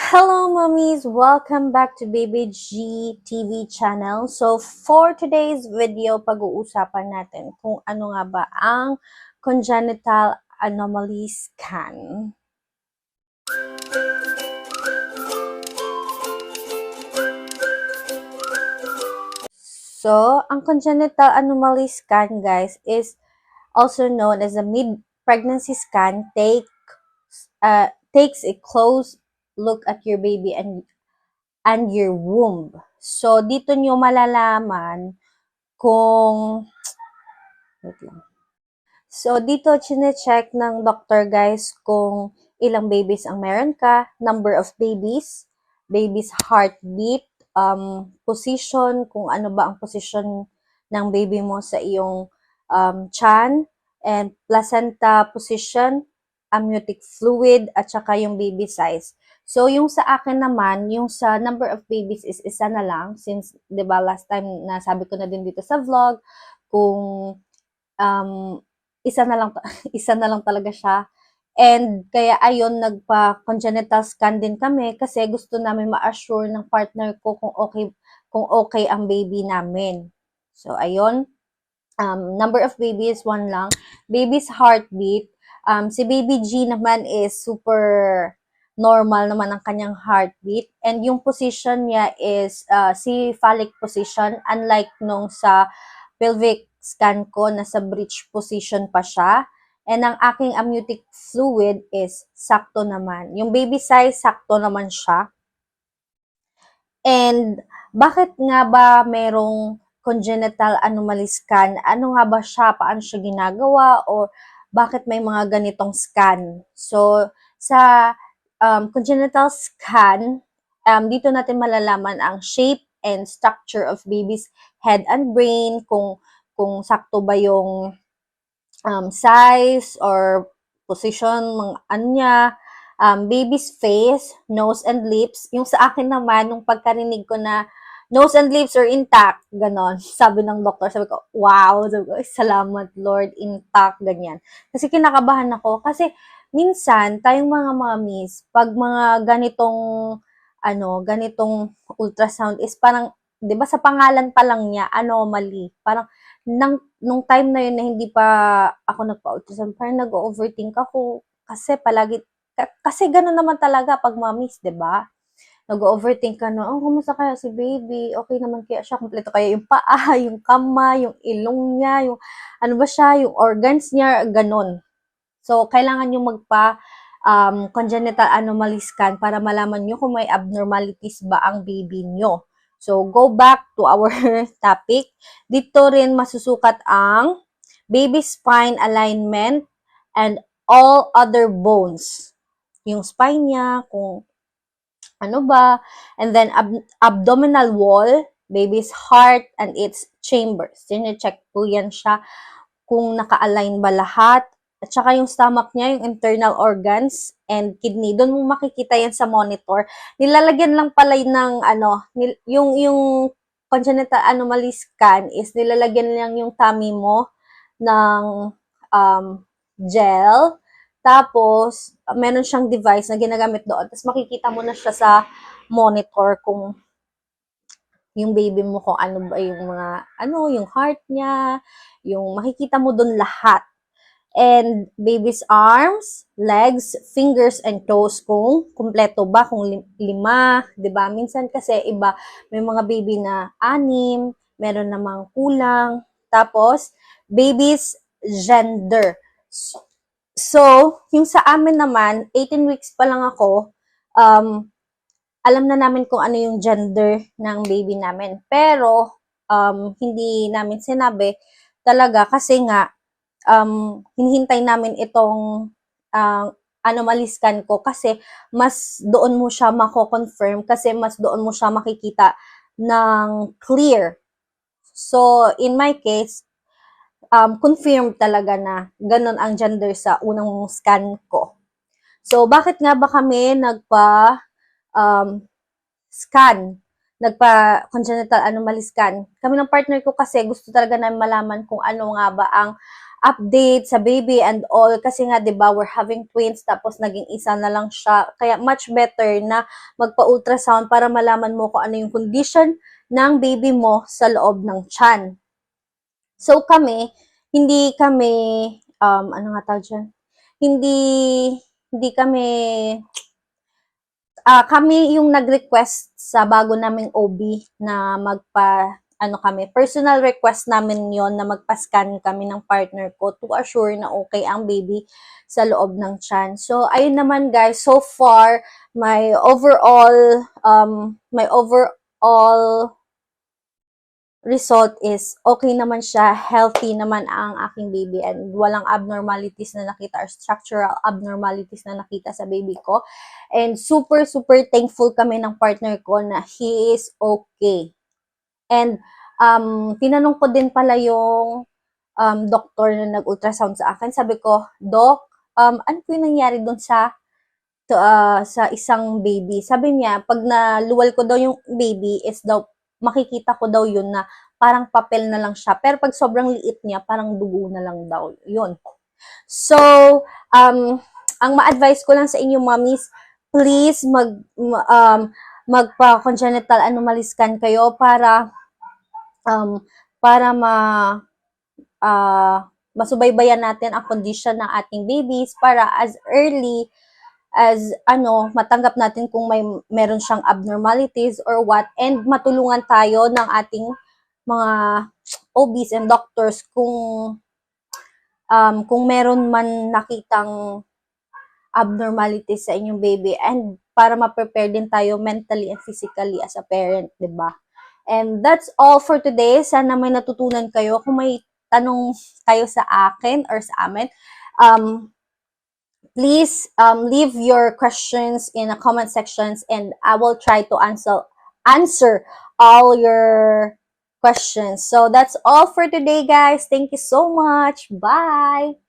Hello, mommies! Welcome back to Baby G TV channel. So, for today's video, pag-uusapan natin kung ano nga ba ang congenital anomaly scan. So, ang congenital anomaly scan, guys, is also known as a mid-pregnancy scan. Takes a close look at your baby and your womb. So, dito nyo malalaman kung, wait lang. So, dito, chine-check ng doctor, guys, kung ilang babies ang meron ka, number of baby's heartbeat, position, kung ano ba ang position ng baby mo sa iyong tiyan, and placenta position, amniotic fluid, at saka yung baby size. So, yung sa akin naman, yung sa number of babies is isa na lang, since, di ba, last time nasabi ko na din dito sa vlog, kung isa na lang isa na lang talaga siya. And kaya ayun, nagpa-congenital scan din kami kasi gusto namin ma-assure ng partner ko kung okay ang baby namin. So ayun, number of babies, one lang. Baby's heartbeat, si Baby G naman is super normal naman ang kanyang heartbeat. And yung position niya is cephalic position, unlike nung sa pelvic scan ko, nasa breech position pa siya. And ang aking amniotic fluid is sakto naman. Yung baby size, sakto naman siya. And bakit nga ba merong congenital anomaly scan? Ano nga ba siya? Paano siya ginagawa? Or bakit may mga ganitong scan? So, sa congenital scan, dito natin malalaman ang shape and structure of baby's head and brain, kung sakto ba yung size or position, mga anya, baby's face, nose and lips. Yung sa akin naman, nung pagkarinig ko na nose and lips are intact, ganon. Sabi ng doktor, sabi ko, wow, sabi ko, salamat Lord, intact, ganyan. Kasi kinakabahan ako, kasi minsan, tayong mga mommies, pag mga ganitong ultrasound is parang, di ba sa pangalan pa lang niya, anomaly. Parang, nung time na yun na hindi pa ako nagpa-ultrasound, parang nag-overthink ako. Kasi gano'n naman talaga pag mommies, di ba? Nag-overthink ka na, kumusta kaya si baby? Okay naman kaya siya? Kompleto kaya yung paa, yung kama, yung ilong niya, yung ano ba siya, yung organs niya, ganun. So, kailangan nyo congenital anomaly scan para malaman nyo kung may abnormalities ba ang baby nyo. So, go back to our topic. Dito rin masusukat ang baby spine alignment and all other bones. Yung spine niya, kung ano ba, and then abdominal wall, baby's heart and its chambers. Sine-check po yan siya kung naka-align ba lahat. At saka yung stomach niya, yung internal organs and kidney, doon mo makikita yan sa monitor. Nilalagyan lang pala ng yung congenital anomaly scan is nilalagyan lang yung tummy mo ng gel. Tapos, meron siyang device na ginagamit doon. Tapos makikita mo na siya sa monitor kung yung baby mo, kung ano ba yung yung heart niya, yung makikita mo doon lahat. And baby's arms, legs, fingers, and toes, kung kumpleto ba, kung 5, di ba? Minsan kasi iba, may mga baby na 6, meron namang kulang. Tapos, baby's gender. So, yung sa amin naman, 18 weeks pa lang ako, alam na namin kung ano yung gender ng baby namin. Pero, hindi namin sinabi talaga kasi nga, hinihintay namin itong anomaly scan ko kasi mas doon mo siya mako-confirm, kasi mas doon mo siya makikita ng clear. So, in my case, confirmed talaga na ganun ang gender sa unang scan ko. So, bakit nga ba kami nagpa-congenital anomaly scan? Kami ng partner ko kasi gusto talaga namin malaman kung ano nga ba ang update sa baby and all. Kasi nga, di ba, we're having twins, tapos naging isa na lang siya. Kaya much better na magpa-ultrasound para malaman mo kung ano yung condition ng baby mo sa loob ng tiyan. So kami, hindi kami, ano nga tawag dyan? Hindi kami, kami yung nag-request sa bago naming OB na personal request namin yon na magpa-scan kami ng partner ko to assure na okay ang baby sa loob ng tiyan. So, ayun naman guys, so far, my overall result is okay naman siya, healthy naman ang aking baby and walang abnormalities na nakita or structural abnormalities na nakita sa baby ko. And super thankful kami ng partner ko na he is okay. And tinanong ko din pala yung doctor na nag-ultrasound sa akin. Sabi ko, Doc, ano po yung nangyari dun sa isang baby? Sabi niya, pag naluwal ko daw yung baby is daw makikita ko daw yun na parang papel na lang siya. Pero pag sobrang liit niya, parang dugo na lang daw yun. So, ang ma-advise ko lang sa inyo, mommies, please magpa-congenital anomaly scan kayo para masubaybayan natin ang condition ng ating babies para as early as matanggap natin kung meron siyang abnormalities or what, and matulungan tayo ng ating mga OBs and doctors kung meron man nakitang abnormalities sa inyong baby, and para ma-prepare din tayo mentally and physically as a parent, 'di ba? And that's all for today. Sana may natutunan kayo. Kung may tanong kayo sa akin or sa amin, please leave your questions in the comment sections and I will try to answer all your questions. So that's all for today, guys. Thank you so much. Bye!